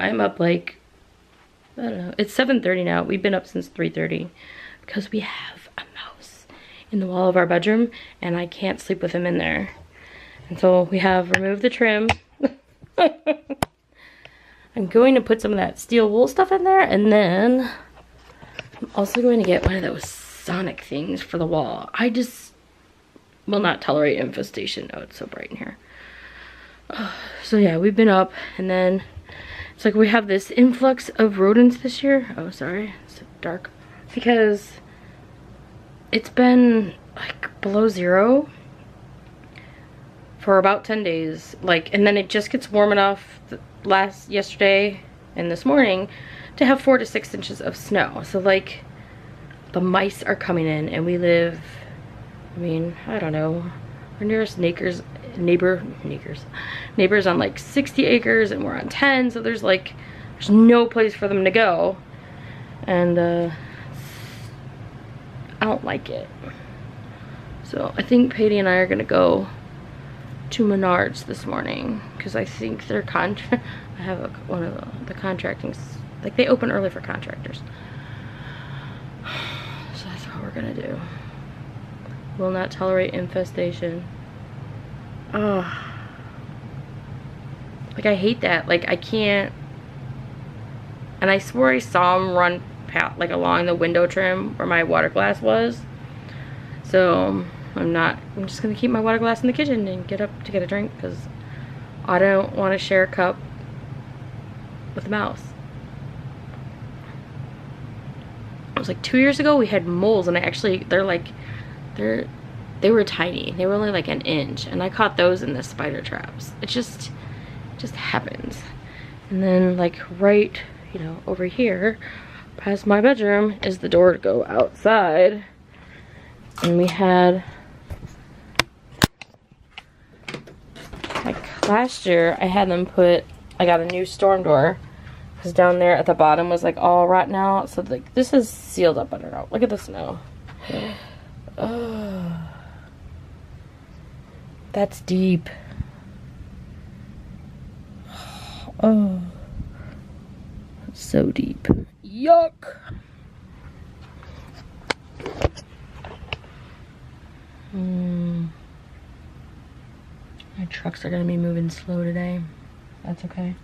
I'm up like, I don't know, it's 7:30 now. We've been up since 3:30 because we have a mouse in the wall of our bedroom and I can't sleep with him in there. And so we have removed the trim. I'm going to put some of that steel wool stuff in there, and then I'm also going to get one of those sonic things for the wall. I just will not tolerate infestation. Oh, it's so bright in here. So yeah, we've been up, and then it's like we have this influx of rodents this year. Oh, sorry, it's so dark. Because it's been like below 0 for about 10 days. Like, and then it just gets warm enough yesterday and this morning to have 4 to 6 inches of snow. So like the mice are coming in, and we live, I mean, I don't know, our nearest neighbors on like 60 acres and we're on 10, so there's no place for them to go, and I don't like it. So I think Patty and I are gonna go to Menards this morning because I think their I have one of the contracting, like they open early for contractors. So that's what we're gonna do. Will not tolerate infestation. Oh, like I hate that. Like I can't. And I swore I saw him run past, like along the window trim where my water glass was. So I'm just gonna keep my water glass in the kitchen and get up to get a drink because I don't want to share a cup with a mouse. It was like 2 years ago we had moles, and they were tiny. They were only like an inch, and I caught those in the spider traps. It just happens. And then like right, you know, over here past my bedroom is the door to go outside, and we had, like last year I got a new storm door because down there at the bottom was like all rotten out. So like this is sealed up under now. Look at the snow. Oh, that's deep. Oh, that's so deep. Yuck. My trucks are gonna be moving slow today. That's okay.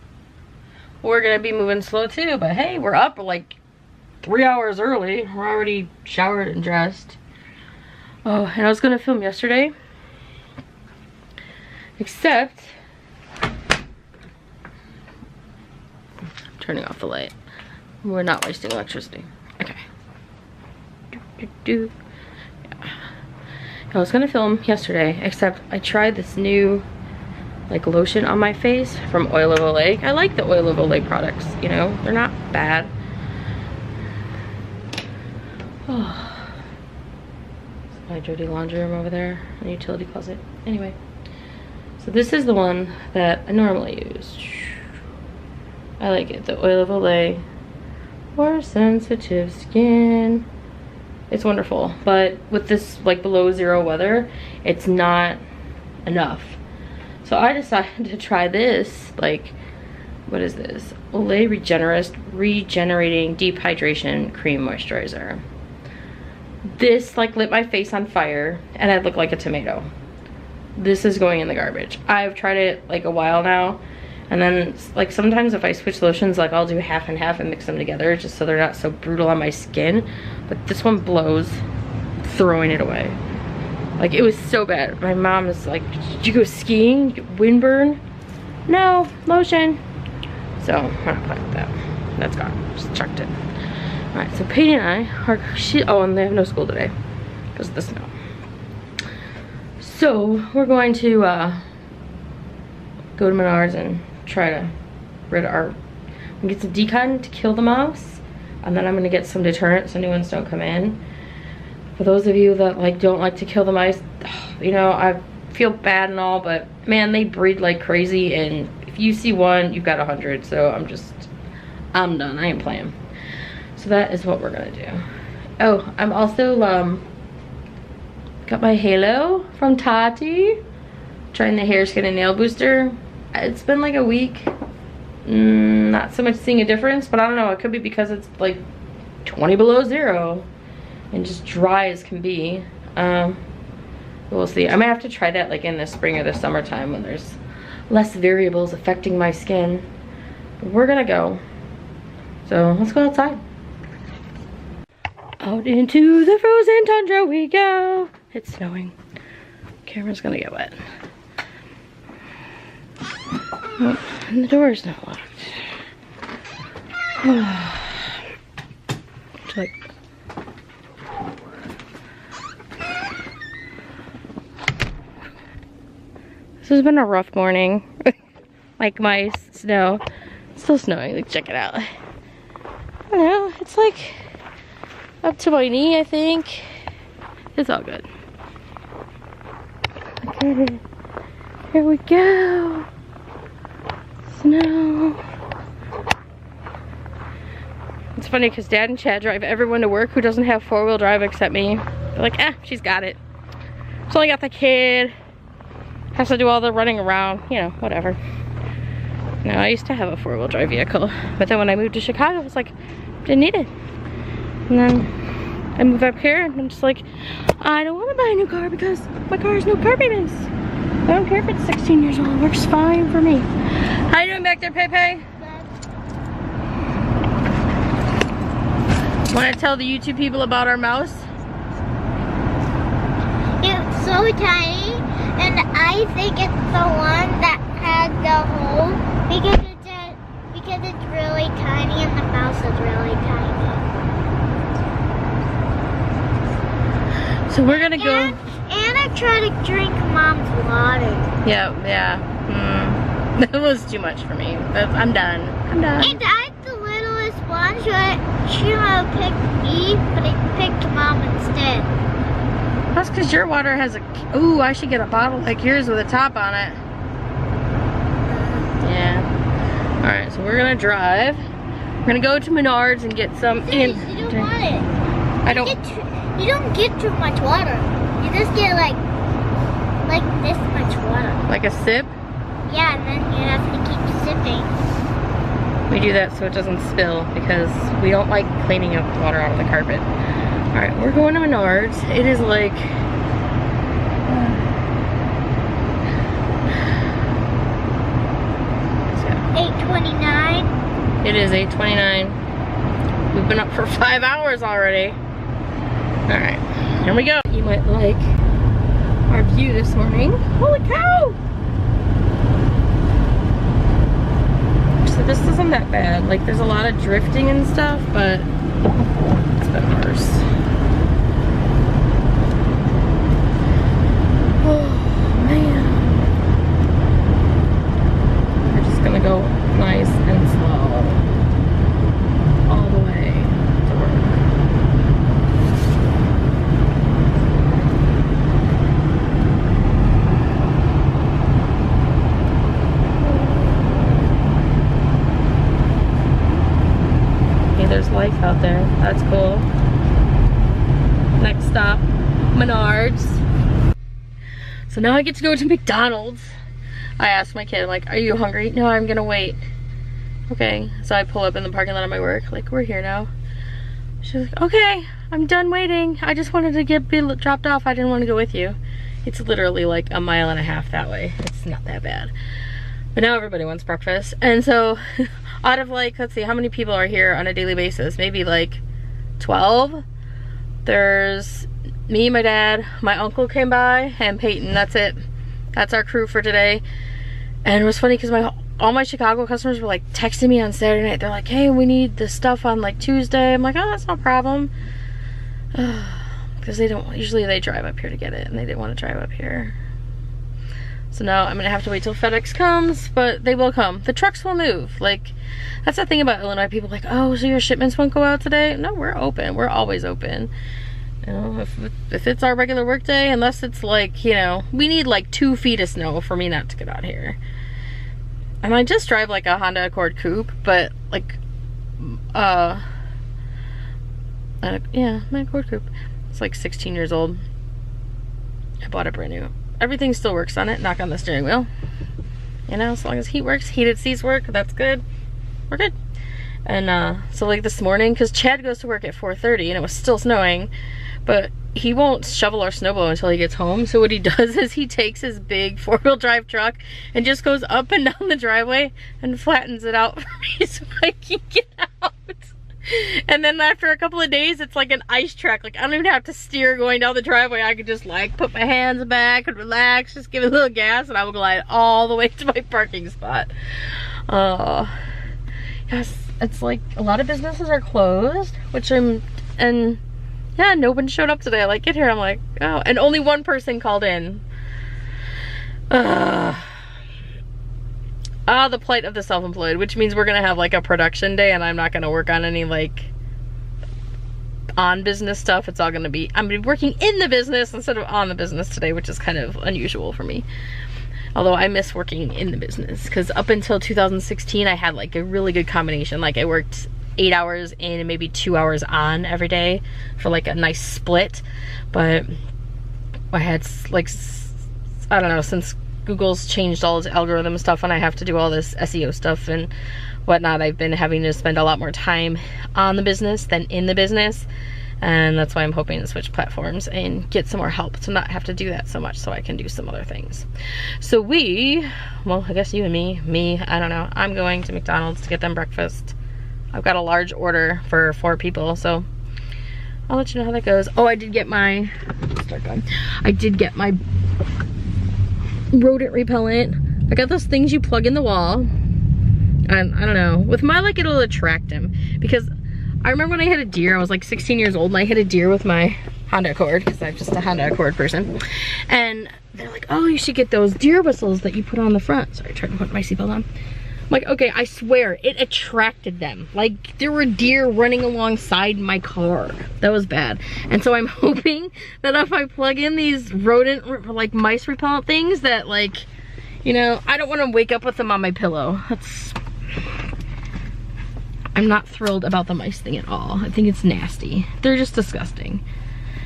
We're gonna be moving slow too, but hey, we're up like 3 hours early. We're already showered and dressed. Oh, and I was gonna film yesterday, except I'm turning off the light. We're not wasting electricity. Okay. Yeah. I was gonna film yesterday, except I tried this new like lotion on my face from Oil of Olay. I like the Oil of Olay products, you know, they're not bad. Oh. My dirty laundry room over there, the utility closet. Anyway, so this is the one that I normally use. I like it, the Oil of Olay for sensitive skin. It's wonderful, but with this like below 0 weather, it's not enough. So I decided to try this, like, what is this? Olay Regenerating Deep Hydration Cream Moisturizer. This like lit my face on fire and I look like a tomato. This is going in the garbage. I've tried it like a while now, and then like sometimes if I switch lotions, like I'll do half and half and mix them together just so they're not so brutal on my skin. But this one blows. Throwing it away. Like it was so bad. My mom is like, did you go skiing? Windburn? No, lotion. So we're not playing with that. That's gone. Just chucked it. Alright, so Patty and I are, and they have no school today because of the snow. So we're going to go to Menards and try to get some decon to kill the mouse, and then I'm gonna get some deterrent so new ones don't come in. For those of you that like don't like to kill the mice, you know, I feel bad and all, but man, they breed like crazy, and if you see one, you've got 100. So I'm done. I ain't playing. So that is what we're gonna do. Oh, I'm also got my halo from Tati, trying the hair, skin, and nail booster. It's been like a week, not so much seeing a difference, but I don't know, it could be because it's like 20 below zero and just dry as can be. We'll see. I might have to try that like in the spring or the summertime when there's less variables affecting my skin. But we're gonna go. So let's go outside. Out into the frozen tundra we go. It's snowing. Camera's gonna get wet. Oh, and the door's not locked. It's like, this has been a rough morning. Like my snow. It's still snowing. Like, check it out. I don't know. It's like up to my knee, I think. It's all good. Look at it. Here we go. Snow. It's funny because Dad and Chad drive everyone to work who doesn't have four-wheel drive except me. They're like, she's got it. She's only got the kid. Has to do all the running around, you know, whatever. No, I used to have a four-wheel drive vehicle, but then when I moved to Chicago, I was like, didn't need it. And then I moved up here, and I'm just like, I don't want to buy a new car because my car has no car payments. I don't care if it's 16 years old. It works fine for me. How you doing back there, Pepe? Want to tell the YouTube people about our mouse? It's so tiny, and I think it's the one that has the hole because it's really tiny and the mouse is really tiny. So we're gonna go. And I try to drink Mom's water. Yeah. That was too much for me. I'm done. And I'm the littlest one, so she would have picked me, but I picked Mom instead. That's because your water has a... Ooh, I should get a bottle like yours with a top on it. Yeah. Alright, so we're gonna drive. We're gonna go to Menards and get some... You don't want it. I don't... You don't get too much water. You just get like this much water. Like a sip? Yeah, and then you have to keep sipping. We do that so it doesn't spill because we don't like cleaning up water out of the carpet. Alright, we're going to Menards. It is like... $8:29. It is 8:29. We've been up for 5 hours already. Alright, here we go. You might like our view this morning. Holy cow! So this isn't that bad. Like, there's a lot of drifting and stuff, but it's been worse. Oh, man. We're just gonna go nice and slow all the way to work. There's life out there. That's cool. Next stop, Menards. So now I get to go to McDonald's. I asked my kid, like, are you hungry? No, I'm gonna wait. Okay, so I pull up in the parking lot of my work, like, we're here now. She's like, okay, I'm done waiting. I just wanted to be dropped off. I didn't want to go with you. It's literally like 1.5 miles that way. It's not that bad. But now everybody wants breakfast. And so out of like, let's see, how many people are here on a daily basis? Maybe like 12. There's me, my dad, my uncle came by, and Peyton. That's it. That's our crew for today. And it was funny because all my Chicago customers were like texting me on Saturday night. They're like, hey, we need the stuff on like Tuesday. I'm like, oh, that's no problem. Because usually they drive up here to get it, and they didn't want to drive up here. So now I'm gonna have to wait till FedEx comes, but they will come. The trucks will move. Like, that's the thing about Illinois. People are like, oh, so your shipments won't go out today? No, we're open. We're always open. You know, if it's our regular work day, unless it's like, you know, we need like 2 feet of snow for me not to get out here. And I just drive like a Honda Accord Coupe, but like, yeah, my Accord Coupe. It's like 16 years old. I bought it brand new. Everything still works on it. Knock on the steering wheel. You know, as long as heat works, heated seats work, that's good. We're good. And so like this morning, because Chad goes to work at 4:30 and it was still snowing, but he won't shovel our snowblower until he gets home. So what he does is he takes his big 4-wheel drive truck and just goes up and down the driveway and flattens it out for me so I can get out. And then after a couple of days, it's like an ice track. Like I don't even have to steer going down the driveway. I could just like put my hands back and relax, just give it a little gas, and I will glide all the way to my parking spot. Yes, it's like a lot of businesses are closed, and yeah, no one showed up today. I like get here, I'm like, oh, and only one person called in. The plight of the self-employed, which means we're gonna have like a production day and I'm not gonna work on any like on business stuff. It's all gonna be, I'm gonna be working in the business instead of on the business today, which is kind of unusual for me. Although I miss working in the business, because up until 2016 I had like a really good combination. Like I worked 8 hours in and maybe 2 hours on every day for like a nice split. But I had like, I don't know, since Google's changed all its algorithm stuff and I have to do all this SEO stuff and whatnot, I've been having to spend a lot more time on the business than in the business. And that's why I'm hoping to switch platforms and get some more help to not have to do that so much, so I can do some other things. So well, I guess you and me, I don't know. I'm going to McDonald's to get them breakfast. I've got a large order for 4 people, so I'll let you know how that goes. Oh, I did get my rodent repellent. I got those things you plug in the wall. And I don't know, with my like it'll attract them, because I remember when I hit a deer, I was like 16 years old and I hit a deer with my Honda Accord, because I'm just a Honda Accord person. And they're like, oh, you should get those deer whistles that you put on the front. Sorry, trying to put my seatbelt on. I'm like, okay, I swear, it attracted them. Like, there were deer running alongside my car. That was bad. And so I'm hoping that if I plug in these rodent, like mice repellent things, that like, you know, I don't want to wake up with them on my pillow. I'm not thrilled about the mice thing at all. I think it's nasty. They're just disgusting.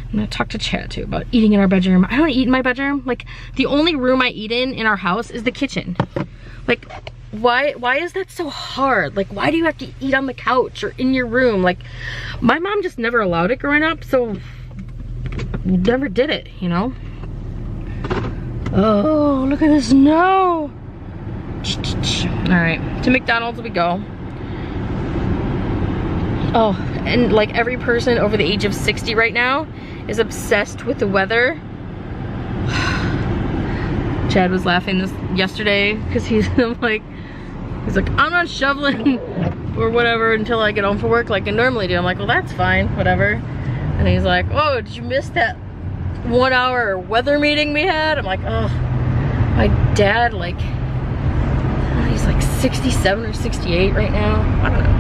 I'm gonna talk to Chad too about eating in our bedroom. I don't eat in my bedroom. Like, the only room I eat in our house is the kitchen. Like, why is that so hard? Like, why do you have to eat on the couch or in your room? Like, my mom just never allowed it growing up, so never did it, you know? Oh, look at the snow. All right, to McDonald's we go. Oh, and like every person over the age of 60 right now is obsessed with the weather. Chad was laughing yesterday because he's like, I'm not shoveling or whatever until I get home from work like I normally do. I'm like, well, that's fine, whatever. And he's like, oh, did you miss that 1 hour weather meeting we had? I'm like, oh, my dad, like, he's like 67 or 68 right now. I don't know.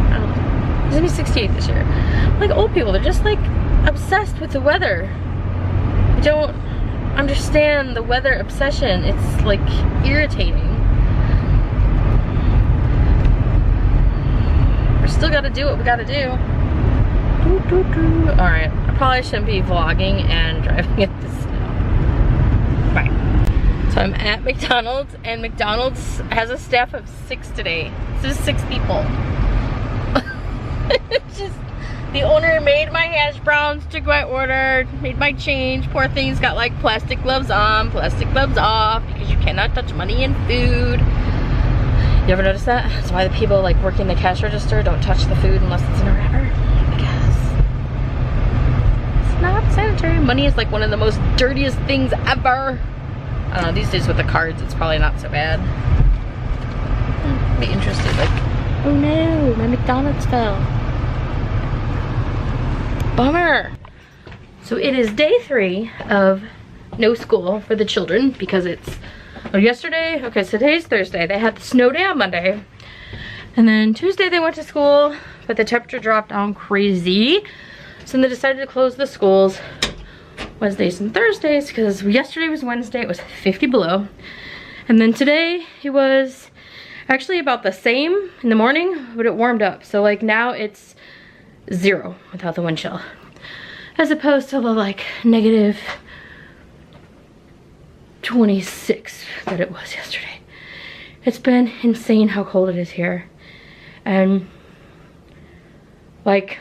He's gonna be 68 this year. Like, old people, they're just like obsessed with the weather. I don't understand the weather obsession. It's like irritating. We still gotta do what we gotta do. All right, I probably shouldn't be vlogging and driving in the snow. Bye. So I'm at McDonald's, and McDonald's has a staff of 6 today. This is 6 people. It's just, the owner made my hash browns, took my order, made my change. Poor thing's got like plastic gloves on, plastic gloves off, because you cannot touch money and food. You ever notice that? That's why the people like working the cash register don't touch the food unless it's in a wrapper, because it's not sanitary. Money is like one of the most dirtiest things ever. I don't know, these days with the cards, it's probably not so bad. Be interested, like, oh no, my McDonald's fell. Bummer. So it is day 3 of no school for the children, because it's, oh, yesterday, okay, so today's Thursday. They had the snow day on Monday. And then Tuesday they went to school, but the temperature dropped down crazy. So they decided to close the schools Wednesdays and Thursdays, because yesterday was Wednesday, it was 50 below. And then today it was actually about the same in the morning, but it warmed up. So like now it's 0 without the wind chill, as opposed to the like negative 26 that it was yesterday. It's been insane how cold it is here. And like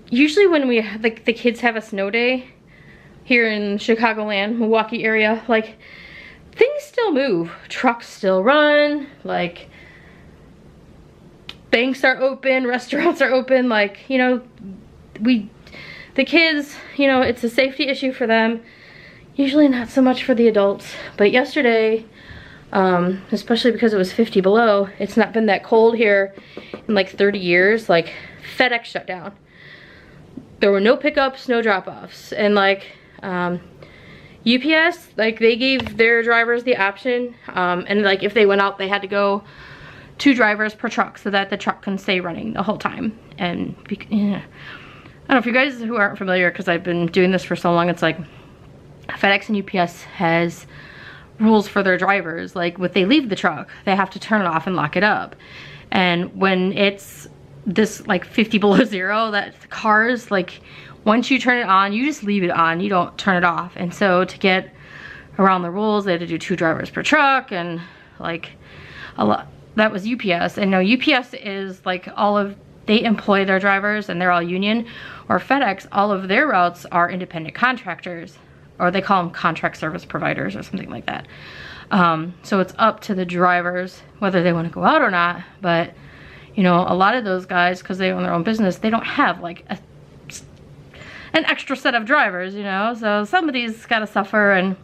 usually when we, like, the kids have a snow day here in Chicagoland, Milwaukee area, like, things still move. Trucks still run, like, banks are open, restaurants are open, like, you know, the kids, you know, it's a safety issue for them. Usually not so much for the adults. But yesterday, especially because it was 50 below, it's not been that cold here in like 30 years. Like, FedEx shut down. There were no pickups, no drop-offs. And like, UPS, like, they gave their drivers the option, and like if they went out, they had to go 2 drivers per truck so that the truck can stay running the whole time. And yeah. I don't know if you guys who aren't familiar, because I've been doing this for so long, it's like FedEx and UPS has rules for their drivers. Like, when they leave the truck, they have to turn it off and lock it up. And when it's this like 50 below zero, that the cars, like, once you turn it on, you just leave it on, you don't turn it off. And so to get around the rules, they had to do 2 drivers per truck, and like a lot. That was UPS. And now UPS is like they employ their drivers and they're all union. Or FedEx, all of their routes are independent contractors, or they call them contract service providers or something like that. So it's up to the drivers whether they want to go out or not. But you know, a lot of those guys, because they own their own business, they don't have like an extra set of drivers, you know, so somebody's got to suffer. And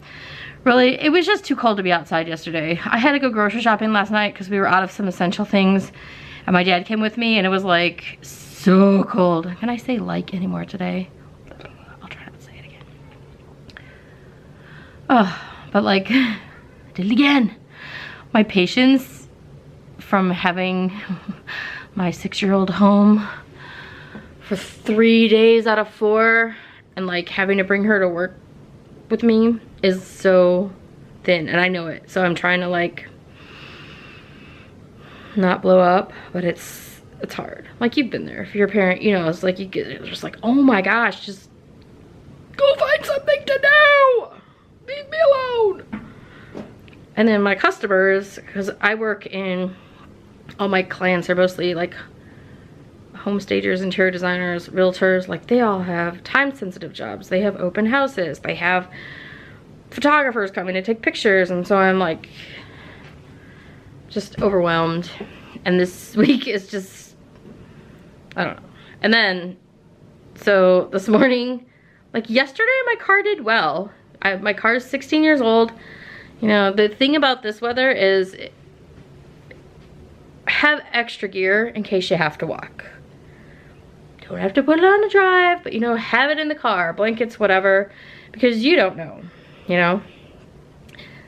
really, it was just too cold to be outside yesterday. I had to go grocery shopping last night because we were out of some essential things, and my dad came with me, and it was like so cold. Can I say like anymore today? I'll try not to say it again. Oh, but like, I did it again. My patience from having my 6-year-old home for 3 days out of 4 and like having to bring her to work with me is so thin, and I know it. So I'm trying to like not blow up, but it's hard. Like, you've been there. If you're a parent, you know, it's like you get just like, oh my gosh, just go find something to do. Leave me alone. And then my customers, because I work in, all my clients are mostly like home stagers, interior designers, realtors, like they all have time sensitive jobs. They have open houses, they have photographers coming to take pictures, and so I'm like just overwhelmed. And this week is just, I don't know. And then, so this morning, like yesterday, my car did well. My car is 16 years old. You know, the thing about this weather is have extra gear in case you have to walk. Don't have to put it on the drive, but you know, have it in the car, blankets, whatever, because you don't know, you know.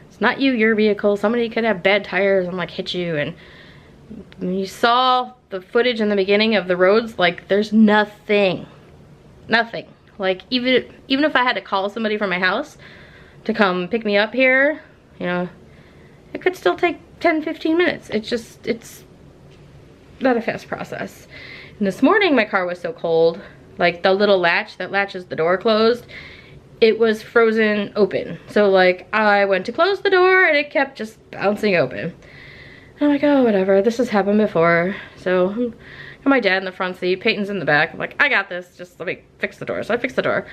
It's not you, your vehicle. Somebody could have bad tires and like hit you. And when you saw the footage in the beginning of the roads, like there's nothing. Like even if I had to call somebody from my house to come pick me up here, you know, it could still take 10-15 minutes. It's not a fast process. And this morning my car was so cold, like the little latch that latches the door closed, it was frozen open. So like I went to close the door and it kept just bouncing open. I'm like, oh, whatever, this has happened before. So I got my dad in the front seat, Peyton's in the back. I'm like, I got this, just let me fix the door. So I fixed the door,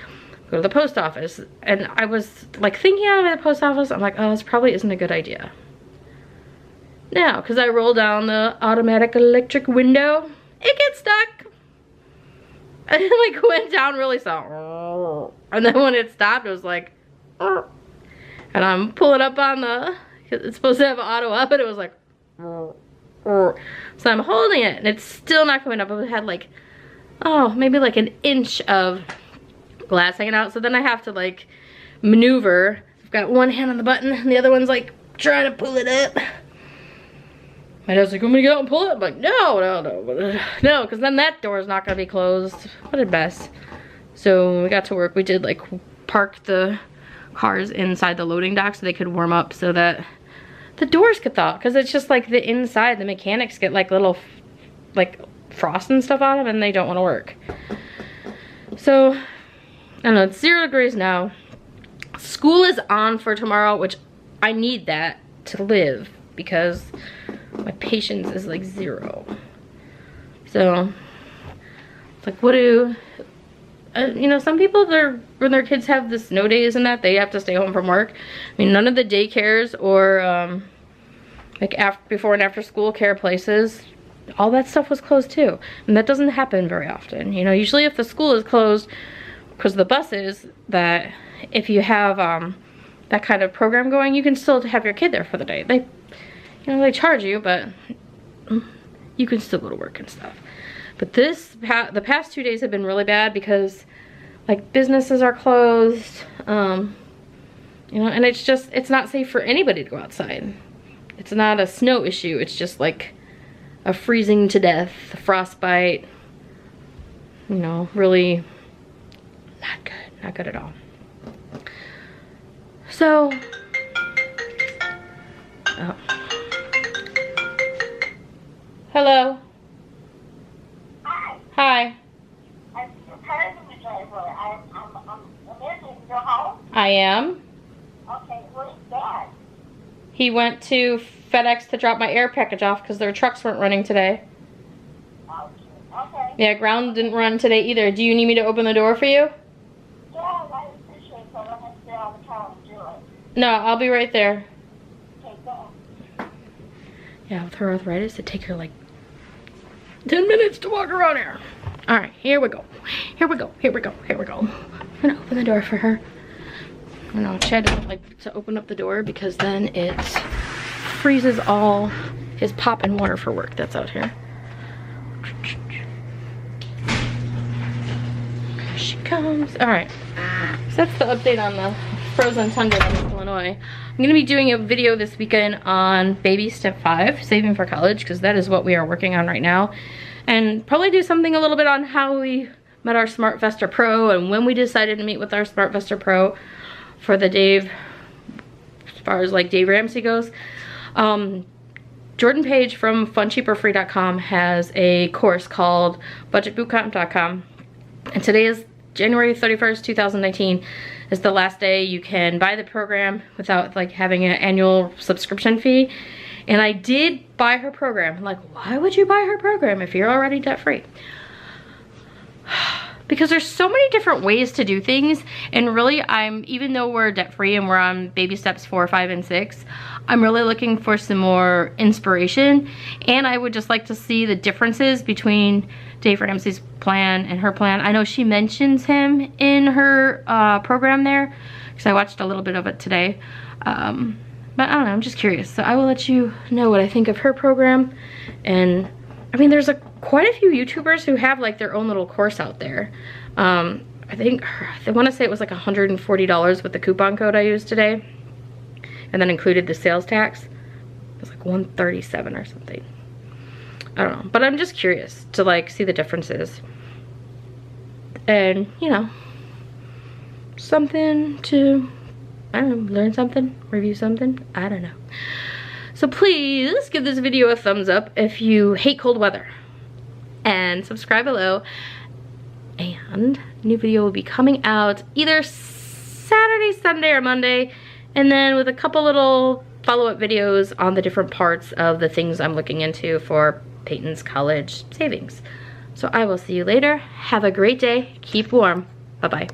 go to the post office, and I was like thinking out of the post office, I'm like, oh, this probably isn't a good idea. Now, because I roll down the automatic electric window, it gets stuck. And it like went down really slow. And then when it stopped, it was like, and I'm pulling up on the, it's supposed to have auto up, and it was like, so I'm holding it and it's still not coming up. It had like, oh, maybe like an inch of glass hanging out. So then I have to like maneuver. I've got one hand on the button and the other one's like trying to pull it up. My dad's like, want me to get out and pull it? I'm like, no, because then that door is not gonna be closed. What a mess. So when we got to work, we did like park the cars inside the loading dock so they could warm up so that the doors could thaw, because it's just like the inside, the mechanics get like little like frost and stuff on them and they don't want to work. So I don't know, it's 0 degrees now. School is on for tomorrow, which I need that to live because my patience is like 0. So it's like, what do you know, some people, when their kids have the snow days and that, they have to stay home from work. I mean, none of the daycares or like before and after school care places, all that stuff was closed too. And that doesn't happen very often. You know, usually if the school is closed because of the buses, that if you have that kind of program going, you can still have your kid there for the day. They, you know, they charge you, but you can still go to work and stuff. But the past 2 days have been really bad because like businesses are closed, you know, and it's not safe for anybody to go outside. It's not a snow issue, it's just like a freezing to death, a frostbite, you know, really not good at all. So, oh. Hello. Hi. I'm tired of the driveway. I'm in. Go home? I am. Okay, where's Dad? He went to FedEx to drop my air package off because their trucks weren't running today. Okay. Yeah, ground didn't run today either. Do you need me to open the door for you? Yeah, I appreciate it, so I don't have to stay on the car and do it. No, I'll be right there. Okay, go. Yeah, with her arthritis, it'd take her like 10 minutes to walk around here. All right, here we go. Here we go. Here we go. Here we go. I'm gonna open the door for her. I know Chad doesn't like to open up the door because then it freezes all his pop and water for work that's out here. Here she comes. All right, so that's the update on the frozen tundra in Illinois. I'm gonna be doing a video this weekend on baby step 5, saving for college, because that is what we are working on right now. And probably do something a little bit on how we met our SmartVestor Pro and when we decided to meet with our SmartVestor Pro for the Dave, as far as like Dave Ramsey goes. Jordan Page from funcheaperfree.com has a course called budgetbootcamp.com, and today is January 31st, 2019 is the last day you can buy the program without like having an annual subscription fee. And I did buy her program. I'm like, why would you buy her program if you're already debt free? Because there's so many different ways to do things, and really even though we're debt free and we're on baby steps 4, 5, and 6, I'm really looking for some more inspiration, and I would just like to see the differences between Dave Ramsey's plan and her plan. I know she mentions him in her program there, because I watched a little bit of it today. But I don't know, I'm just curious. So I will let you know what I think of her program. And I mean, there's quite a few YouTubers who have like their own little course out there. I want to say it was like $140 with the coupon code I used today. And then included the sales tax. It was like $137 or something. I don't know, but I'm just curious to like see the differences. And, you know, something to, I don't know, learn something, review something, I don't know. So please give this video a thumbs up if you hate cold weather. And subscribe below. And new video will be coming out either Saturday, Sunday, or Monday. And then with a couple little follow-up videos on the different parts of the things I'm looking into for Peyton's college savings. So I will see you later. Have a great day. Keep warm. Bye-bye.